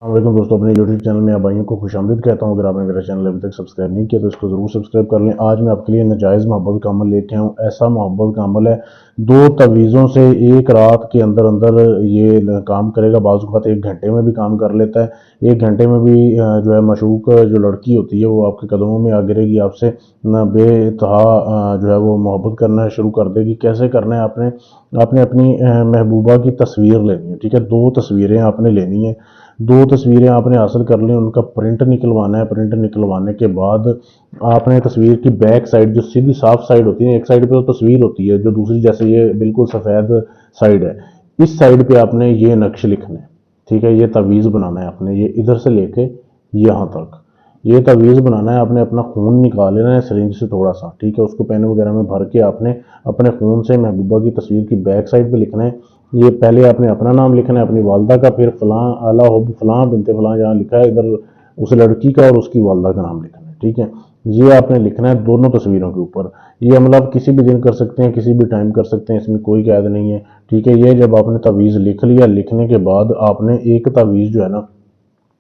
वालेकुम दोस्तों, अपने यूट्यूब चैनल में आप भाइयों को खुशामदीद कहता हूं। अगर आपने मेरा चैनल अभी तक सब्सक्राइब नहीं किया तो इसको ज़रूर सब्सक्राइब कर लें। आज मैं आपके लिए नाजायज़ मोहब्बत का अमल लेके आया हूँ। ऐसा मोहब्बत का अमल है, 2 तवीज़ों से एक रात के अंदर अंदर ये काम करेगा। बाज़ औक़ात 1 घंटे में भी काम कर लेता है। 1 घंटे में भी जो है मशूक जो लड़की होती है वो आपके कदमों में आ गिरेगी, आपसे न बेतहा जो है वो मोहब्बत करना शुरू कर देगी। कैसे करना है? आपने आपने अपनी महबूबा की तस्वीर लेनी है, ठीक है। 2 तस्वीरें आपने लेनी है। 2 तस्वीरें आपने हासिल कर ली, उनका प्रिंट निकलवाना है। प्रिंट निकलवाने के बाद आपने तस्वीर की बैक साइड, जो सीधी साफ साइड होती है, एक साइड पे तो तस्वीर होती है, जो दूसरी जैसे ये बिल्कुल सफ़ेद साइड है, इस साइड पे आपने ये नक्श लिखना है, ठीक है। ये तावीज़ बनाना है आपने, ये इधर से लेके यहाँ तक ये तावीज़ बनाना है। आपने अपना खून निकाल लेना है सिरिंज से थोड़ा सा, ठीक है। उसको पेन वगैरह में भर के आपने अपने खून से महबूबा की तस्वीर की बैक साइड पे लिखना है। ये पहले आपने अपना नाम लिखना है, अपनी वालदा का, फिर फ़लाँ आला हुब फ़लाँ बिनते फ़लाँ जहाँ लिखा है इधर उस लड़की का और उसकी वालदा का नाम लिखना है, ठीक है। ये आपने लिखना है दोनों तस्वीरों के ऊपर। ये अमल आप किसी भी दिन कर सकते हैं, किसी भी टाइम कर सकते हैं, इसमें कोई कैद नहीं है, ठीक है। ये जब आपने तावीज़ लिख लिया, लिखने के बाद आपने एक तावीज़ जो है ना,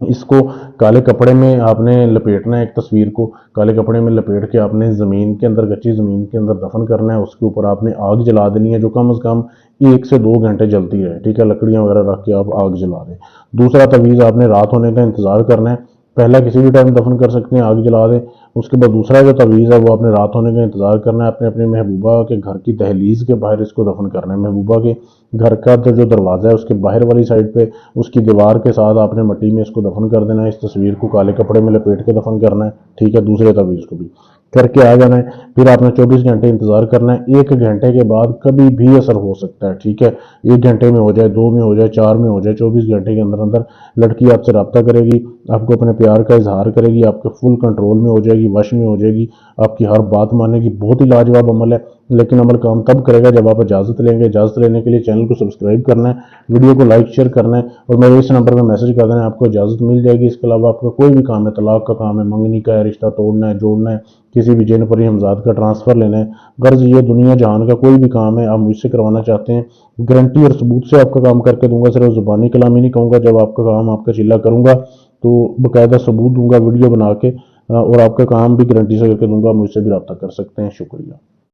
इसको काले कपड़े में आपने लपेटना है। एक तस्वीर को काले कपड़े में लपेट के आपने ज़मीन के अंदर, कच्ची ज़मीन के अंदर दफन करना है। उसके ऊपर आपने आग जला देनी है, जो कम से कम 1 से 2 घंटे जलती रहे, ठीक है। लकड़ियाँ वगैरह रख के आप आग जला दें। दूसरा तवीज़ आपने रात होने का इंतज़ार करना है। पहला किसी भी टाइम दफन कर सकते हैं, आग जला दें। उसके बाद दूसरा जो तवीज़ है वो आपने रात होने का इंतज़ार करना है। अपने अपने महबूबा के घर की दहलीज़ के बाहर इसको दफन करना है। महबूबा के घर का जो दरवाज़ा है उसके बाहर वाली साइड पे उसकी दीवार के साथ आपने मट्टी में इसको दफन कर देना है। इस तस्वीर को काले कपड़े में लपेट के दफन करना है, ठीक है। दूसरे तवीज़ को भी करके आ जाना है। फिर आपने 24 घंटे इंतज़ार करना है। 1 घंटे के बाद कभी भी असर हो सकता है, ठीक है। 1 घंटे में हो जाए, 2 में हो जाए, 4 में हो जाए, 24 घंटे के अंदर अंदर लड़की आपसे रब्ता करेगी, आपको अपने प्यार का इजहार करेगी, आपके फुल कंट्रोल में हो जाएगी, वश में हो जाएगी, आपकी हर बात मानेगी। बहुत ही लाजवाब अमल है, लेकिन अमल काम तब करेगा जब आप इजाज़त लेंगे। इजाज़त लेने के लिए चैनल को सब्सक्राइब करना है, वीडियो को लाइक शेयर करना है और मेरे इस नंबर पर मैसेज कर देना है, आपको इजाज़त मिल जाएगी। इसके अलावा आपका कोई भी काम है, तलाक का काम है, मंगनी का है, रिश्ता तोड़ना है, जोड़ना है, किसी भी जिन परी हमजाद का ट्रांसफ़र लेना है, गर्ज ये दुनिया जहान का कोई भी काम है आप मुझसे करवाना चाहते हैं, गारंटी और सबूत से आपका काम करके दूंगा। सिर्फ ज़ुबानी कलामी नहीं कहूँगा। जब आपका काम आपका चिल्ला करूँगा तो बाकायदा सबूत दूंगा वीडियो बना के, और आपका काम भी गारंटी से करके दूंगा। मुझसे भी रब्ता कर सकते हैं। शुक्रिया।